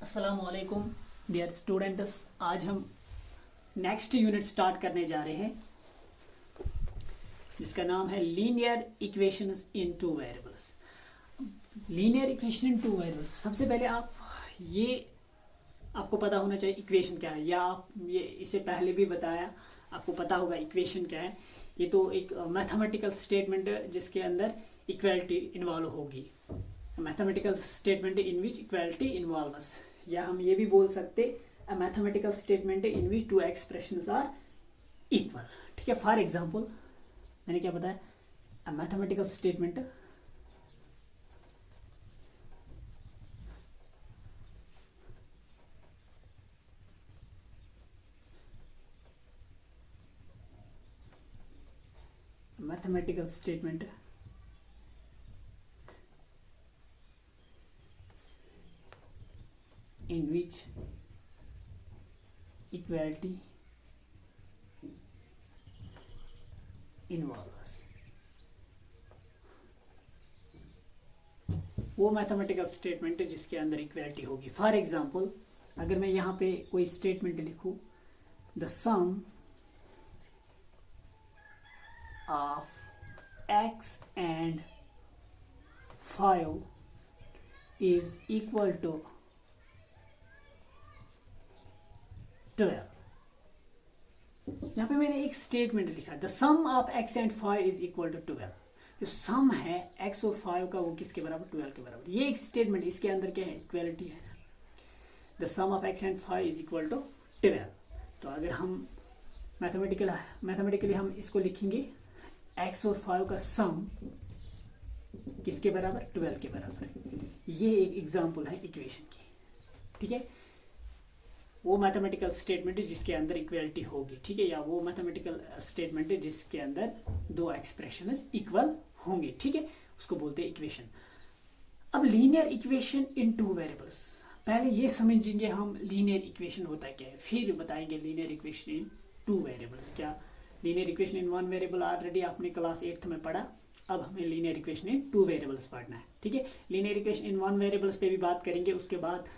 अस्सलामुअलैकुम dear students. आज हम नेक्स्ट यूनिट स्टार्ट करने जा रहे हैं जिसका नाम है linear equations in two variables. Linear equation in two variables, सबसे पहले आपको पता होना चाहिए इक्वेशन क्या है, या आप ये इससे पहले भी बताया, आपको पता होगा इक्वेशन क्या है। ये तो एक मैथमेटिकल स्टेटमेंट है जिसके अंदर इक्वालिटी इन्वॉल्व होगी। Mathematical statement in which equality involves, या हम ये भी बोल सकते a mathematical statement in which two expressions are equal. ठीक है, फॉर एग्जांपल मैंने क्या बताया, a mathematical statement in which equality involves, वो मैथमेटिकल स्टेटमेंट है जिसके अंदर इक्वालिटी होगी। फॉर एग्जांपल अगर मैं यहाँ पे कोई स्टेटमेंट लिखूं, the sum of x and 5 is equal to 12। यहाँ पे मैंने एक स्टेटमेंट लिखा, the sum of x and 5 is equal to 12। जो सम है x और 5 का वो किसके बराबर, 12 के बराबर। ये एक स्टेटमेंट, इसके अंदर क्या है, इक्वालिटी है। The sum of x and 5 is equal to 12। तो अगर हम मैथमेटिकली हम इसको लिखेंगे, x और 5 का सम किसके बराबर, 12 के बराबर। ये एक एग्जांपल है इक्वेशन की। ठीक है, वो मैथमेटिकल स्टेटमेंट है जिसके अंदर इक्वालिटी होगी। ठीक है, या वो मैथमेटिकल स्टेटमेंट है जिसके अंदर दो एक्सप्रेशंस इक्वल होंगे। ठीक है, उसको बोलते हैं इक्वेशन। अब linear equation in two variables, पहले ये समझेंगे हम लीनियर इक्वेशन होता है क्या है, फिर बताएंगे linear equation in two variables क्या। Linear equation in one variable already आपने क्लास 8th में पढ़ा, अब हमें linear equation in two variables पढ़ना है। ठीक है, linear equation in one variables पे भी बात करेंगे, उसके बाद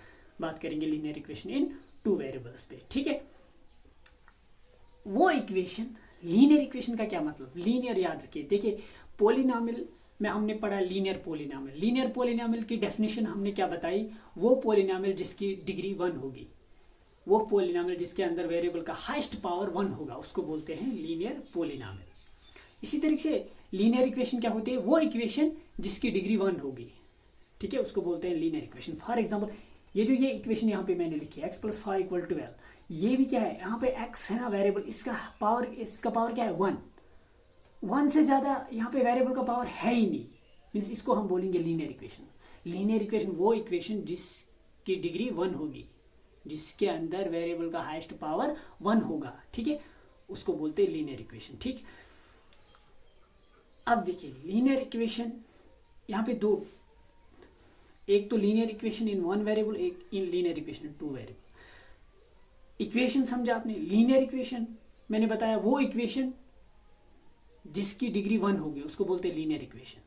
बात करेंगे linear equation in two variables पे। ठीक है, वो इक्वेशन, लीनियर इक्वेशन का क्या मतलब, लीनियर याद रखिए। देखिए पॉलिनॉमियल में हमने पढ़ा लीनियर पॉलिनॉमियल। लीनियर पॉलिनॉमियल की डेफिनेशन हमने क्या बताई, वो पॉलिनॉमियल जिसकी डिग्री 1 होगी, वो पॉलिनॉमियल जिसके अंदर वेरिएबल का हाईएस्ट पावर 1 होगा, उसको बोलते हैं लीनियर पॉलिनॉमियल। इसी तरीके से लीनियर इक्वेशन क्या होती है, वो इक्वेशन जिसकी डिग्री 1 होगी। ठीक है, उसको बोलते हैं लीनियर इक्वेशन। फॉर एग्जाम्पल ये इक्वेशन यहाँ पे मैंने लिखी है, x + 5 = 12, ये भी क्या है, यहाँ पे x है ना वेरिएबल, इसका पावर क्या है, 1 से ज़्यादा यहाँ पे वेरिएबल का पावर है ही नहीं, मीन्स इसको हम बोलेंगे लीनियर इक्वेशन। लीनियर इक्वेशन वो इक्वेशन जिसकी डिग्री 1 होगी, जिसके अंदर वेरिएबल का हाईएस्ट पावर 1 होगा। ठीक है, उसको बोलते हैं लीनियर इक्वेशन। ठीक, अब देखिए लीनियर इक्वेशन यहाँ पे दो, एक तो linear equation in one variable, एक इन linear equation in two variable. Equation समझा आपने, लीनियर इक्वेशन मैंने बताया वो इक्वेशन जिसकी डिग्री 1 होगी, उसको बोलते हैं लीनियर इक्वेशन।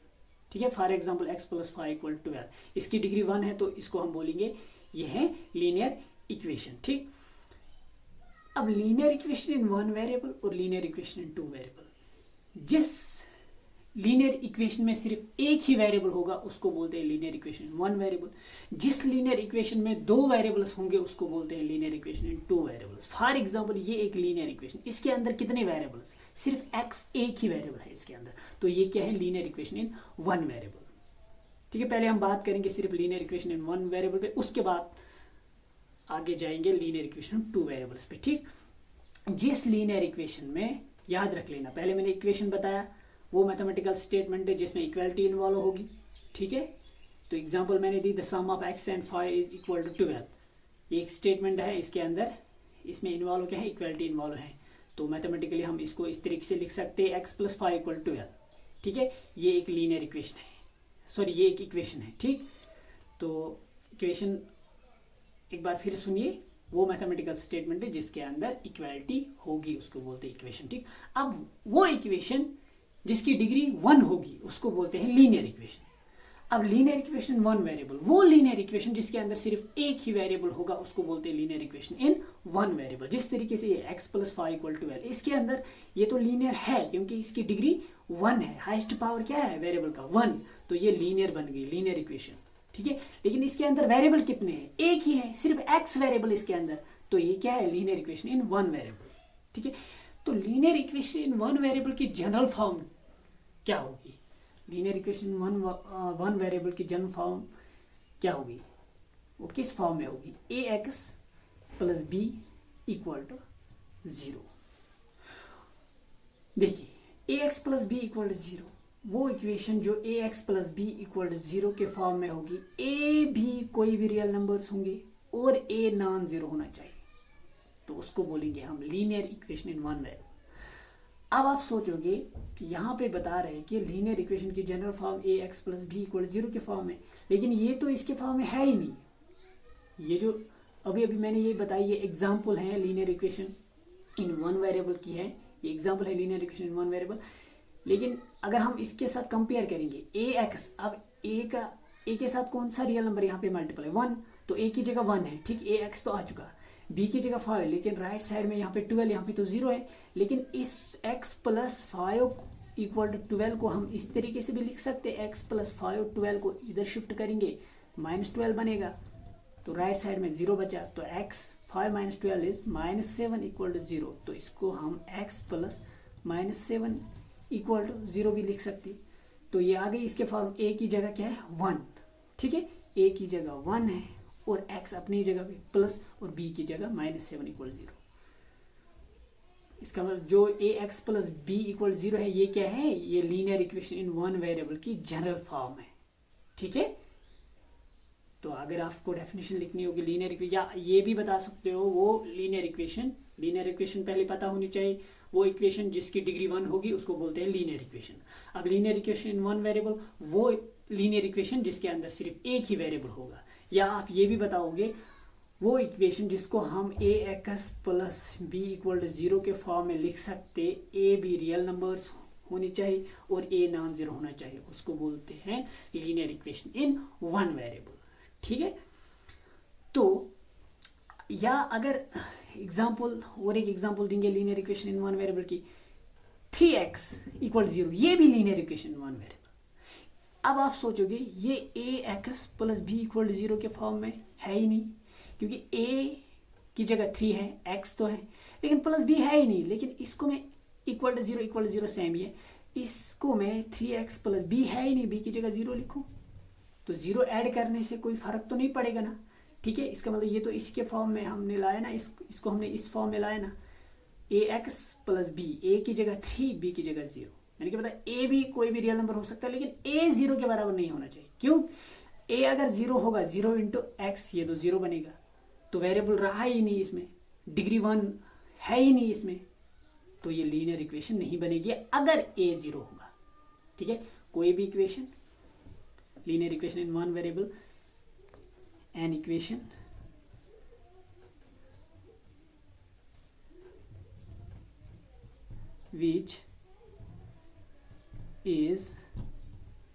ठीक है, फॉर एग्जांपल x + 5 = 12, इसकी डिग्री 1 है तो इसको हम बोलेंगे ये है लीनियर इक्वेशन। ठीक, अब linear equation in one variable और linear equation in two variable, जिस लीनियर इक्वेशन में सिर्फ एक ही वेरिएबल होगा उसको बोलते हैं linear equation in one variable. जिस लीनियर इक्वेशन में दो वेरिएबल्स होंगे उसको बोलते हैं linear equation in two variables. For example ये एक लीनियर इक्वेशन, इसके अंदर कितने वेरिएबल्स, सिर्फ x एक ही वेरिएबल है इसके अंदर, तो ये क्या है, linear equation in one variable. ठीक है, पहले हम बात करेंगे सिर्फ linear equation in one variable पे, उसके बाद आगे जाएंगे लीनियर इक्वेशन टू वेरिएबल्स पे। ठीक, जिस लीनियर इक्वेशन में, याद रख लेना, पहले मैंने इक्वेशन बताया वो मैथमेटिकल स्टेटमेंट है जिसमें इक्वालिटी इन्वॉल्व होगी। ठीक है, तो एग्जांपल मैंने दी, the sum of x and 5 is equal to 12। ये एक स्टेटमेंट है, इसके अंदर इसमें इन्वॉल्व क्या है, इक्वालिटी इन्वॉल्व है, तो मैथमेटिकली हम इसको इस तरीके से लिख सकते हैं, x + 5 = 12। ठीक है, ये एक लीनियर इक्वेशन है, सॉरी ये एक इक्वेशन है। ठीक, तो इक्वेशन एक बार फिर सुनिए, वो मैथमेटिकल स्टेटमेंट है जिसके अंदर इक्वालिटी होगी, उसको बोलते हैं इक्वेशन। ठीक, अब वो इक्वेशन जिसकी डिग्री 1 होगी उसको बोलते हैं लीनियर इक्वेशन। अब लीनियर इक्वेशन वन वेरिएबल, वो लीनियर इक्वेशन जिसके अंदर सिर्फ एक ही वेरिएबल होगा उसको बोलते हैं linear equation in one variable. जिस तरीके से ये x प्लस 5 इक्वल टू 12, इसके अंदर ये तो लीनियर है क्योंकि इसकी डिग्री 1 है, हाईएस्ट पावर क्या है वेरिएबल का 1, तो ये लीनियर बन गई लीनियर इक्वेशन, ठीक है। लेकिन इसके अंदर वेरिएबल कितने हैं, एक ही है, सिर्फ x वेरिएबल इसके अंदर, तो ये क्या है linear equation in one variable, ठीक है। तो linear equation in one variable की जनरल फॉर्म क्या होगी, लीनियर इक्वेशन वन वेरिएबल की जनरल फॉर्म क्या होगी, वो किस फॉर्म में होगी, a x plus b equal to 0। देखिए a x plus b equal to 0, वो इक्वेशन जो a x plus b equal to 0 के फॉर्म में होगी, ए भी कोई भी रियल नंबर्स होंगे और ए नॉन जीरो होना चाहिए, तो उसको बोलेंगे हम linear equation in one variable. अब आप सोचोगे कि यहाँ पे बता रहे हैं कि लीनियर इक्वेशन की जनरल फॉर्म ए एक्स प्लस बी इक्वल 0 के फॉर्म में, लेकिन ये तो इसके फॉर्म में है ही नहीं। ये जो अभी अभी मैंने ये बताई ये एग्जाम्पल है linear equation in one variable की है, ये एग्जाम्पल है linear equation in one variable. लेकिन अगर हम इसके साथ कंपेयर करेंगे ए एक्स, अब ए के साथ कौन सा रियल नंबर यहाँ पे मल्टीपल है 1, तो ए की जगह 1 है, ठीक, ए एक्स तो आ चुका, बी की जगह 5, लेकिन राइट साइड में यहाँ पे 12, यहाँ पे तो 0 है। लेकिन इस x प्लस 5 इक्वल टू 12 को हम इस तरीके से भी लिख सकते हैं, x प्लस 5 12 को इधर शिफ्ट करेंगे -12 बनेगा, तो राइट साइड में 0 बचा, तो x 5 - 12 इज -7 इक्वल टू 0, तो इसको हम x प्लस -7 इक्वल टू 0 भी लिख सकते। तो ये आ गई इसके फॉर्म, a की जगह क्या है 1, ठीक है, a की जगह 1 है और x अपनी जगह पे प्लस और b की जगह -7 इक्वल 0। इसका मतलब जो a x plus b equal 0 है ये क्या है, ये linear equation in one variable की जनरल फॉर्म है, ठीक है। तो अगर आपको डेफिनेशन लिखनी होगी लीनियर इक्वेशन, या ये भी बता सकते हो वो लीनियर इक्वेशन पहले पता होनी चाहिए, वो इक्वेशन जिसकी डिग्री 1 होगी उसको बोलते हैं लीनियर इक्वेशन। अब linear equation in one variable, वो लीनियर इक्वेशन जिसके अंदर सिर्फ एक ही वेरिएबल होगा, या आप ये भी बताओगे वो इक्वेशन जिसको हम a x plus b equal to 0 के फॉर्म में लिख सकते, ए भी रियल नंबर्स होनी चाहिए और ए नॉन जीरो होना चाहिए, उसको बोलते हैं linear equation in one variable, ठीक है। तो या अगर एग्जांपल और एक एग्जांपल देंगे linear equation in one variable की, 3x इक्वल 0, ये भी linear equation in one variable. अब आप सोचोगे ये ए एक्स प्लस बी इक्वल 0 के फॉर्म में है ही नहीं, क्योंकि a की जगह 3 है, x तो है, लेकिन प्लस b है ही नहीं। लेकिन इसको मैं इक्वल टू 0 सेम ही है, इसको मैं 3x प्लस b है ही नहीं, b की जगह 0 लिखूं, तो 0 ऐड करने से कोई फर्क तो नहीं पड़ेगा ना, ठीक है। इसका मतलब ये तो इसके फॉर्म में हमने लाया ना, इसको हमने इस फॉर्म में लाया ना, ए एक्स प्लस बी, ए की जगह 3, b की जगह 0, यानी कि पता a भी कोई भी रियल नंबर हो सकता है, लेकिन a 0 के बराबर नहीं होना चाहिए। क्यों, a अगर 0 होगा 0 इंटू एक्स, ये तो 0 बनेगा, तो वेरिएबल रहा ही नहीं इसमें, डिग्री 1 है ही नहीं इसमें, तो ये लीनियर इक्वेशन नहीं बनेगी अगर a 0 होगा, ठीक है। कोई भी equation linear equation in one variable, an equation which is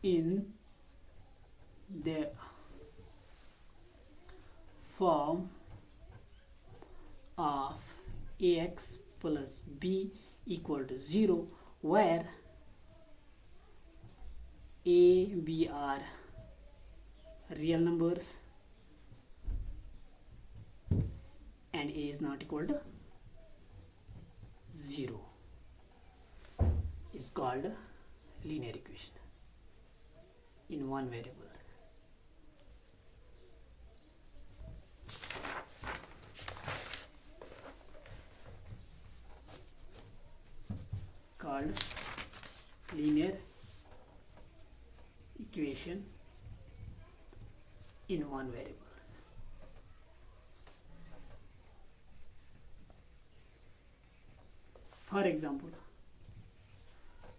in the form of ax plus b equal to 0 where a b are real numbers and a is not equal to 0 is called linear equation in one variable. It's called linear equation in one variable. For example,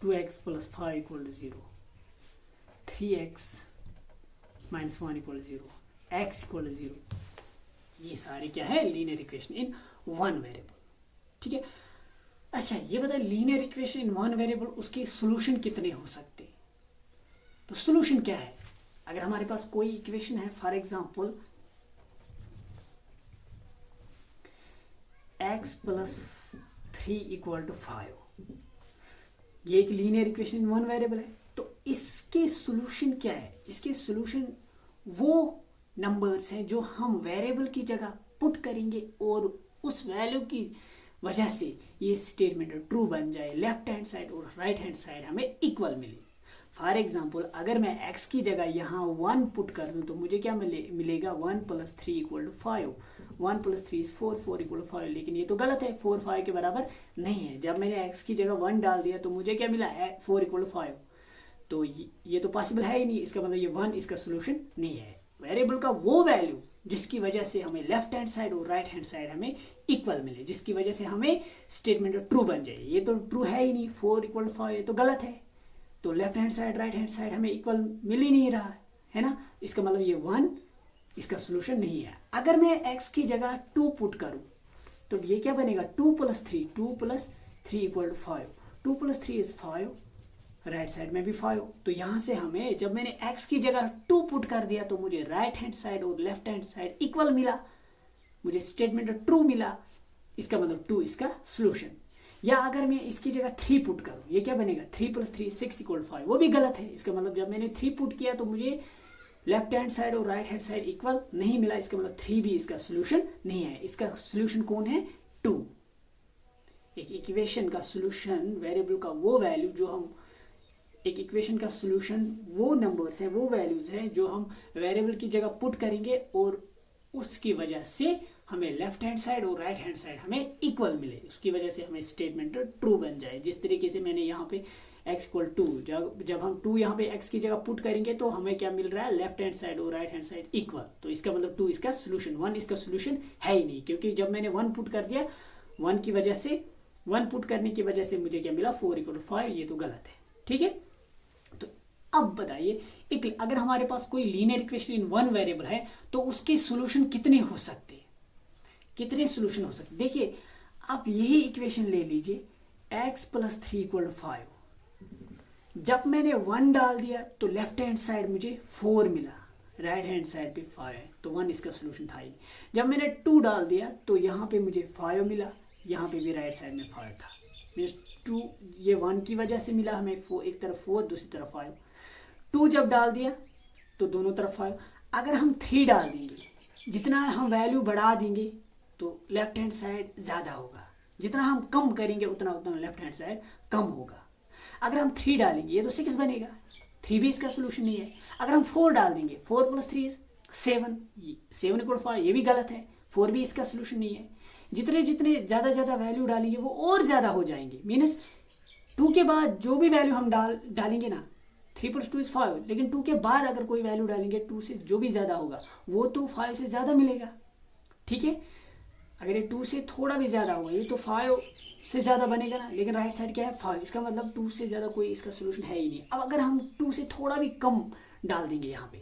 2x plus 5 equal to 0, 3x minus 1 equal to 0, x equal to 0, ये सारे क्या है linear equation in one variable, ठीक है। अच्छा ये बताए linear equation in one variable, उसके सॉल्यूशन कितने हो सकते हैं, तो सॉल्यूशन क्या है, अगर हमारे पास कोई इक्वेशन है, for example x plus 3 equal to 5, ये एक linear equation in one variable है, तो इसके सॉल्यूशन क्या है? इसके सॉल्यूशन वो नंबर्स हैं जो हम वेरिएबल की जगह पुट करेंगे और उस वैल्यू की वजह से ये स्टेटमेंट ट्रू बन जाए, लेफ्ट हैंड साइड और राइट हैंड साइड हमें इक्वल मिले। फॉर एग्जाम्पल अगर मैं x की जगह यहाँ 1 पुट कर दूँ तो मुझे क्या मिलेगा 1 plus 3 equal to 5, 1 plus 3 is 4, 4 equal to 5, लेकिन ये तो गलत है, 4 5 के बराबर नहीं है। जब मैंने x की जगह 1 डाल दिया तो मुझे क्या मिला 4 इक्वल टू 5, तो ये तो पॉसिबल है ही नहीं, इसका मतलब ये 1 इसका सोल्यूशन नहीं है। वेरिएबल का वो वैल्यू जिसकी वजह से हमें लेफ्ट हैंड साइड और राइट हैंड साइड हमें इक्वल मिले, जिसकी वजह से हमें स्टेटमेंट ट्रू बन जाए, ये तो ट्रू है ही नहीं, 4 इक्वल टू 5 ये तो गलत है, तो left hand side right hand side हमें इक्वल मिल ही नहीं रहा है ना, इसका मतलब ये 1 इसका सोल्यूशन नहीं है। अगर मैं x की जगह 2 पुट करूं तो ये क्या बनेगा 2 plus 3, 2 plus 3 equal to 5, 2 plus 3 is 5, right side में भी 5, तो यहाँ से हमें जब मैंने x की जगह 2 पुट कर दिया तो मुझे राइट हैंड साइड और लेफ्ट हैंड साइड इक्वल मिला, मुझे स्टेटमेंट ट्रू मिला, इसका मतलब 2 इसका सोल्यूशन। या अगर मैं इसकी जगह 3 पुट करूँ, ये क्या बनेगा 3 प्लस 3 6 इक्वल 5, वो भी गलत है, इसका मतलब जब मैंने 3 पुट किया तो मुझे लेफ्ट हैंड साइड और राइट हैंड साइड इक्वल नहीं मिला, इसका मतलब 3 भी इसका सोल्यूशन नहीं है। इसका सोल्यूशन कौन है 2। एक इक्वेशन का सोल्यूशन वेरिएबल का वो वैल्यू जो हम, एक इक्वेशन का सोल्यूशन वो नंबर्स हैं, वो वैल्यूज हैं जो हम वेरिएबल की जगह पुट करेंगे और उसकी वजह से हमें लेफ्ट हैंड साइड और राइट हैंड साइड हमें इक्वल मिले, उसकी वजह से हमें स्टेटमेंट ट्रू बन जाए। जिस तरीके से मैंने यहाँ पे x इक्वल 2, जब हम 2 यहाँ पे x की जगह पुट करेंगे तो हमें क्या मिल रहा है लेफ्ट हैंड साइड और राइट हैंड साइड इक्वल, तो इसका मतलब 2 इसका सोल्यूशन, 1 इसका सोल्यूशन है ही नहीं, क्योंकि जब मैंने 1 पुट कर दिया 1 की वजह से, 1 पुट करने की वजह से मुझे क्या मिला 4 इक्वल 5, ये तो गलत है। ठीक है, तो अब बताइए एक अगर हमारे पास कोई linear equation in one variable है तो उसके सॉल्यूशन कितने हो सकते हैं, कितने सॉल्यूशन हो सकते? देखिए आप यही इक्वेशन ले लीजिए x प्लस 3 इक्वल 5, जब मैंने 1 डाल दिया तो लेफ्ट हैंड साइड मुझे 4 मिला, राइट हैंड साइड पे 5 है, तो 1 इसका सोल्यूशन था ही। जब मैंने 2 डाल दिया तो यहाँ पे मुझे 5 मिला, यहाँ पे भी राइट साइड में 5 था, मीन्स 2 ये 1 की वजह से मिला हमें, 4 एक तरफ 4 दूसरी तरफ 5, 2 जब डाल दिया तो दोनों तरफ 5। अगर हम 3 डाल देंगे, जितना हम वैल्यू बढ़ा देंगे तो लेफ्ट हैंड साइड ज़्यादा होगा, जितना हम कम करेंगे उतना उतना लेफ्ट हैंड साइड कम होगा। अगर हम 3 डालेंगे ये तो 6 बनेगा, 3 भी इसका सोल्यूशन नहीं है। अगर हम 4 डाल देंगे, 4 प्लस 3 इज 7, 7 इक्वल 5, ये भी गलत है, 4 भी इसका सोल्यूशन नहीं है। जितने जितने ज़्यादा वैल्यू डालेंगे वो और ज़्यादा हो जाएंगे, मीन्स 2 के बाद जो भी वैल्यू हम डालेंगे ना, 3 प्लस 2 इज 5, लेकिन 2 के बाद अगर कोई वैल्यू डालेंगे 2 से जो भी ज़्यादा होगा वो तो 5 से ज़्यादा मिलेगा। ठीक है, अगर ये 2 से थोड़ा भी ज़्यादा होगा ये तो 5 से ज़्यादा बनेगा ना, लेकिन राइट साइड क्या है 5, इसका मतलब 2 से ज़्यादा कोई इसका सोल्यूशन है ही नहीं। अब अगर हम 2 से थोड़ा भी कम डाल देंगे, यहाँ पे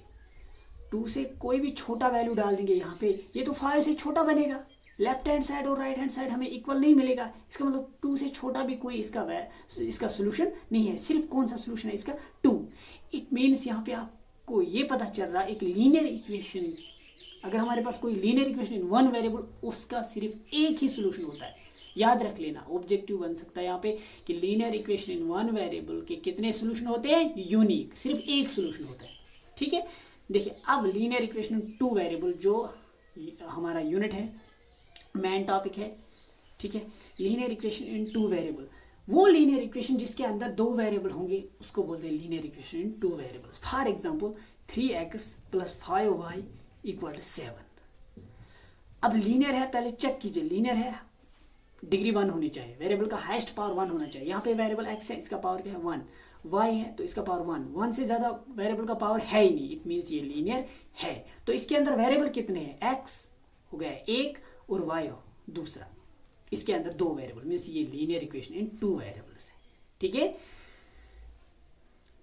2 से कोई भी छोटा वैल्यू डाल देंगे यहाँ पे, ये तो 5 से छोटा बनेगा, लेफ्ट हैंड साइड और राइट हैंड साइड हमें इक्वल नहीं मिलेगा, इसका मतलब 2 से छोटा भी कोई इसका सोल्यूशन नहीं है। सिर्फ कौन सा सोल्यूशन है इसका 2। इट मीन्स यहाँ पे आपको ये पता चल रहा है एक लीनियर इक्वेशन, अगर हमारे पास कोई linear equation in one variable, उसका सिर्फ एक ही सोल्यूशन होता है। याद रख लेना, ऑब्जेक्टिव बन सकता है यहाँ पे कि linear equation in one variable के कितने सोल्यूशन होते हैं, यूनिक, सिर्फ एक सोल्यूशन होता है। ठीक है, देखिए अब लीनियर इक्वेशन इन 2 वेरिएबल जो हमारा यूनिट है, मेन टॉपिक है। ठीक है, लीनियर इक्वेशन इन 2 वेरिएबल, वो लीनियर इक्वेशन जिसके अंदर 2 वेरिएबल होंगे उसको बोलते हैं linear equation in 2 variables. For example 3x plus 5y equal to 7। अब लीनियर है, पहले चेक कीजिए, लीनियर है डिग्री 1 होनी चाहिए, वेरिएबल का हाईएस्ट पावर 1 होना चाहिए। यहाँ पे वेरिएबल x है, इसका पावर क्या है 1, y है तो इसका पावर 1, 1 से ज़्यादा वेरिएबल का पावर है ही नहीं, इट मीन्स ये लीनियर है। तो इसके अंदर वेरिएबल कितने हैं, x हो गया 1 और y हो दूसरा, इसके अंदर 2 वेरिएबल, मीन्स ये लीनियर इक्वेशन इन 2 वेरिएबल्स है। ठीक है,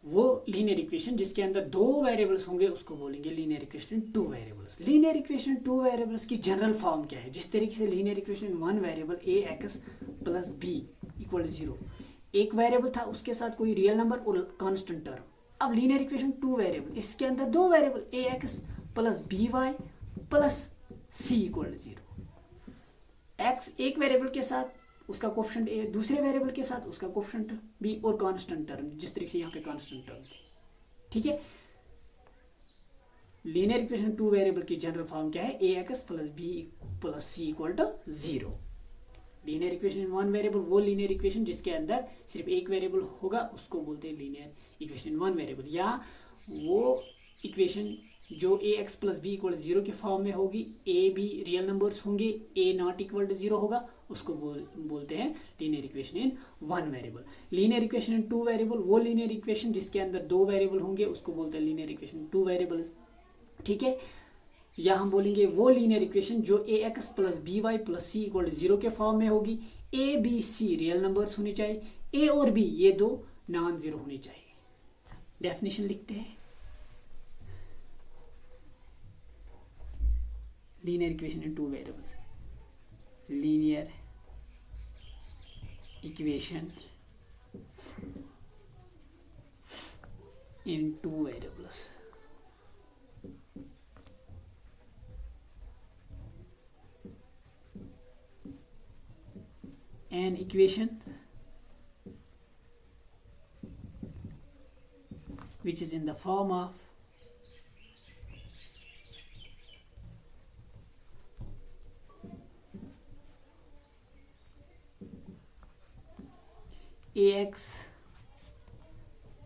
वो लीनियर इक्वेशन जिसके अंदर 2 वेरिएबल्स होंगे उसको बोलेंगे linear equation in 2 variables. Linear equation in 2 variables की जनरल फॉर्म क्या है, जिस तरीके से linear equation in 1 variable ax plus b equal 0, एक वेरिएबल था उसके साथ कोई रियल नंबर और कांस्टेंट टर्म, अब लीनियर इक्वेशन टू वेरिएबल, इसके अंदर दो variable a x plus b y plus c equal to 0। X एक वेरिएबल के साथ उसका कोफिशिएंट ए, दूसरे वेरिएबल के साथ उसका कोफिशिएंट बी और कांस्टेंट टर्म, जिस तरीके से यहाँ पे कांस्टेंट टर्म थे। ठीक है, लीनियर इक्वेशन टू वेरिएबल की जनरल फॉर्म क्या है, a x plus b plus c equal to 0। Linear equation in one variable, वो लीनियर इक्वेशन जिसके अंदर सिर्फ एक वेरिएबल होगा उसको बोलते हैं linear equation in one variable, या वो इक्वेशन जो a x plus b equal 0 के फॉर्म में होगी, ए बी रियल नंबर्स होंगे, ए नॉट इक्वल टू 0 होगा, उसको बोलते हैं linear equation in one variable. Linear equation in two variable, वो लीनियर इक्वेशन जिसके अंदर दो वेरिएबल होंगे उसको बोलते हैं लीनियर इक्वेशन टू वेरिएबल्स। ठीक है, या हम बोलेंगे वो लीनियर इक्वेशन जो a x plus b y plus c equal to 0 के फॉर्म में होगी, a b c real numbers होने चाहिए, ए और बी ये दो नॉन जीरो होने चाहिए। डेफिनेशन लिखते हैं, linear equation in two variables, linear equation in two variables. An equation which is in the form of ax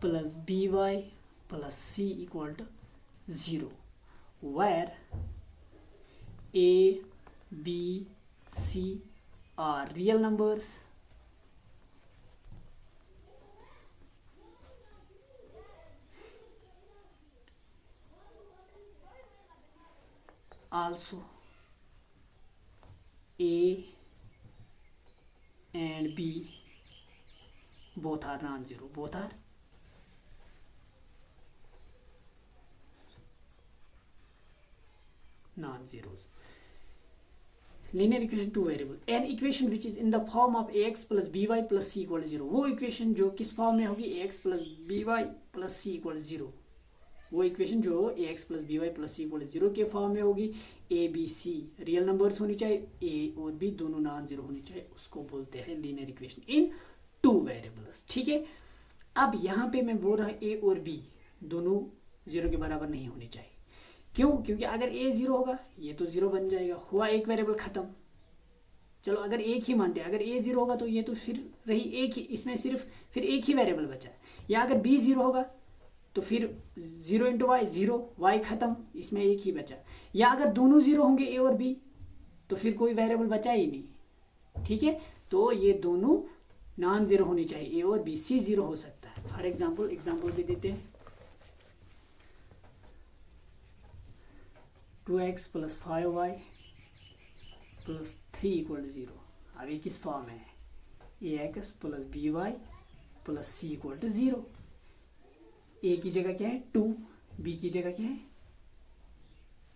plus by plus c equal to 0, where a, b, c are real numbers also a and b both are non-zero, both are non-zeros. Linear equation two variable, an equation which is in the form of ax plus by plus c equal to 0, वो equation जो किस form में होगी, ax plus by plus c equal to 0, वो equation जो ax plus by plus c equal to 0 के form में होगी, a b c real numbers होनी चाहिए, a और b दोनों नॉन जीरो होनी चाहिए, उसको बोलते हैं linear equation in two variables. ठीक है, अब यहाँ पे मैं बोल रहा हूँ a और b दोनों जीरो के बराबर नहीं होनी चाहिए। क्यों? क्योंकि अगर a जीरो होगा ये तो जीरो बन जाएगा, हुआ एक वेरिएबल खत्म। चलो अगर एक ही मानते हैं, अगर a जीरो होगा तो ये तो फिर रही एक ही, इसमें सिर्फ फिर एक ही वेरिएबल बचा है। या अगर b जीरो होगा तो फिर 0 इंटू वाई जीरो, वाई खत्म, इसमें एक ही बचा। या अगर दोनों जीरो होंगे a और b तो फिर कोई वेरिएबल बचा ही नहीं। ठीक है, तो ये दोनों नॉन जीरो होनी चाहिए, a और b, c जीरो हो सकता है। फॉर एग्जाम्पल भी देते हैं, 2x plus 5y plus 3 equal to 0। अब ये किस फॉर्म है, a x plus b y plus c equal to 0। A की जगह क्या है 2, बी की जगह क्या है,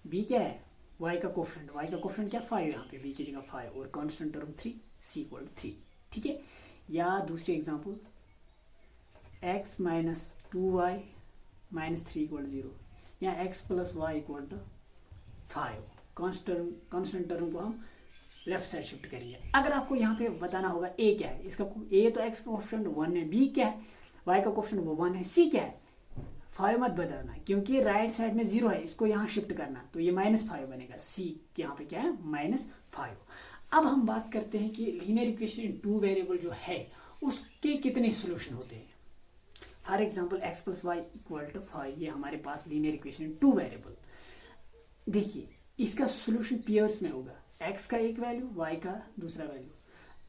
बी क्या है y का कोफिशिएंट क्या 5, यहाँ पे b की जगह 5 और constant term 3, c equal to 3। ठीक है, या दूसरी example x minus 2y minus 3 equal to 0, या x plus y equal to 5, constant term को हम लेफ्ट साइड शिफ्ट करेंगे। अगर आपको यहाँ पे बताना होगा a क्या है, इसका a तो x का कोफिशिएंट 1 है, b क्या है, y का कोफिशिएंट 1 है, c क्या है, 5 मत बताना क्योंकि राइट साइड में 0 है, इसको यहाँ शिफ्ट करना तो ये -5 बनेगा, c यहाँ पे क्या है -5। अब हम बात करते हैं कि linear equation in two variable जो है उसके कितने सोल्यूशन होते हैं। For example x plus y equal to 5, ये हमारे पास linear equation in two variable. देखिए इसका सोल्यूशन पेयर्स में होगा, x का एक वैल्यू, y का दूसरा वैल्यू।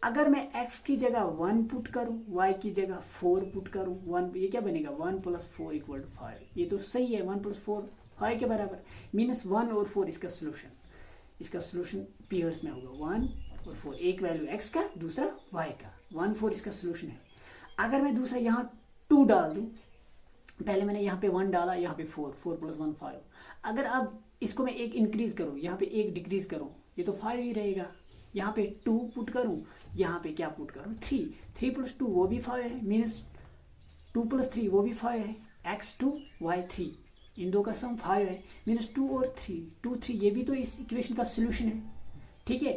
अगर मैं x की जगह 1 पुट करूं, y की जगह 4 पुट करूं, 1 ये क्या बनेगा 1 प्लस 4 इक्वल टू 5। ये तो सही है, 1 प्लस 4 5 के बराबर, मीनस 1 और 4 इसका सोल्यूशन पेयर्स में होगा, 1 और 4, एक वैल्यू x का दूसरा y का, 1 4 इसका सोल्यूशन है। अगर मैं दूसरा यहाँ 2 डाल दूं, पहले मैंने यहाँ पे 1 डाला, यहाँ पे 4 प्लस 1 5। अगर अब इसको मैं एक इंक्रीज करूँ, यहाँ पे एक डिक्रीज करूँ, ये तो 5 ही रहेगा। यहाँ पे 2 पुट करूँ, यहाँ पे क्या पुट करूँ 3 प्लस 2 वो भी 5 है, मीनस 2 प्लस 3 वो भी 5 है। x2 y3, इन दो का सम 5 है, मीन्स 2 और 3, 2 3 ये भी तो इस इक्वेशन का सोल्यूशन है, ठीक है।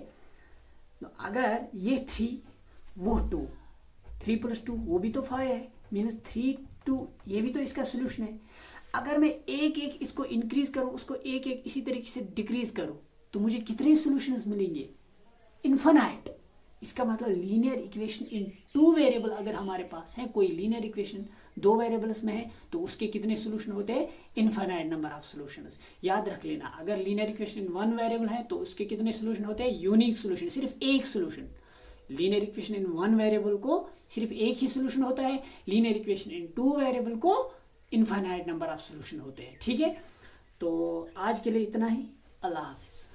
तो अगर ये 3 वो 2, 3 + 2 वो भी तो 5 है, मीन्स 3 2 ये भी तो इसका सोल्यूशन है। अगर मैं एक एक इसको इंक्रीज करूं, उसको एक एक इसी तरीके से डिक्रीज करूं, तो मुझे कितने सॉल्यूशंस मिलेंगे? इन्फिनाइट। इसका मतलब लीनियर इक्वेशन इन 2 वेरिएबल अगर हमारे पास है, कोई लीनियर इक्वेशन 2 वेरिएबल्स में है, तो उसके कितने सॉल्यूशन होते हैं? Infinite number of solutions. याद रख लेना, अगर लीनियर इक्वेशन इन 1 वेरिएबल है तो उसके कितने सॉल्यूशन होते हैं? यूनिक सॉल्यूशन, सिर्फ एक solution. Linear equation in 1 variable को सिर्फ एक ही सॉल्यूशन होता है, लीनियर इक्वेशन इन 2 वेरिएबल को इन्फिनाइट नंबर ऑफ सॉल्यूशन होते हैं, ठीक है। तो आज के लिए इतना ही, अल्लाह हाफिज।